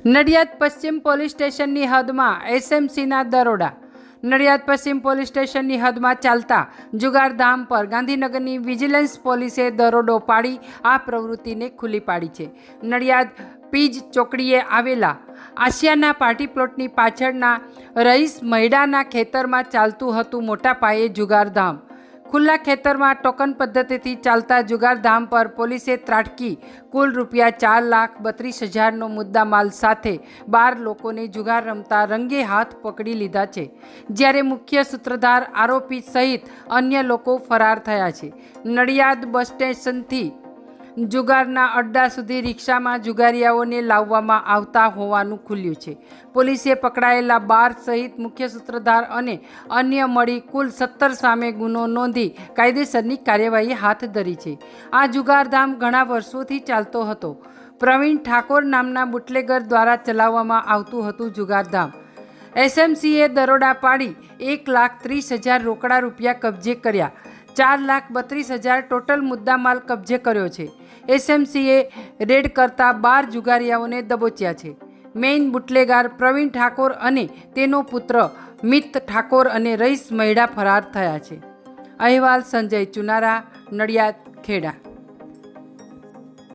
નડિયાદ પશ્ચિમ પોલીસ સ્ટેશનની હદમાં એસએમસીના દરોડા। નડિયાદ પશ્ચિમ પોલીસ સ્ટેશનની હદમાં ચાલતા જુગારધામ પર ગાંધીનગરની વિજિલન્સ પોલીસે દરોડો પાડી આ પ્રવૃત્તિને ખુલ્લી પાડી છે। નડિયાદ પીજ ચોકડીએ આવેલા આશિયાના પાર્ટી પ્લોટની પાછળના રહીશ મહિડાના ખેતરમાં ચાલતું હતું મોટા પાયે જુગારધામ। ખુલ્લા ખેતરમાં ટોકન પદ્ધતિથી ચાલતા જુગારધામ પર પોલીસે ત્રાટકી કુલ ₹4,32,000નો મુદ્દામાલ સાથે 12 લોકોને જુગાર રમતા રંગે હાથ પકડી લીધા છે, જ્યારે મુખ્ય સૂત્રધાર આરોપી સહિત અન્ય લોકો ફરાર થયા છે। નડિયાદ બસ સ્ટેશનથી જુગારના અડ્ડા સુધી રિક્ષામાં જુગારીયાઓને લાવવામાં આવતા હોવાનું ખુલ્યું છે। પોલીસે પકડાયેલા 12 સહિત મુખ્ય સૂત્રધાર અને અન્ય મળી કુલ 17 સામે ગુનો નોંધી કાયદેસરની કાર્યવાહી હાથ ધરી છે। આ જુગારધામ ઘણા વર્ષોથી ચાલતો હતો। પ્રવીણ ઠાકોર નામના બુટલેગર દ્વારા ચલાવવામાં આવતું હતું જુગારધામ। એસએમસીએ દરોડા પાડી 1,30,000 રોકડા રૂપિયા કબજે કર્યા। 4,32,000 ટોટલ મુદ્દામાલ કબજે કર્યો છે। એસએમસીએ રેડ કરતા 12 જુગારીયાઓને દબોચ્યા છે। મેઇન બુટલેગાર પ્રવીણ ઠાકોર અને તેનો પુત્ર મિત ઠાકોર અને રહીશ મહિડા ફરાર થયા છે। અહેવાલ સંજય ચુનારા, નડિયાદ, ખેડા।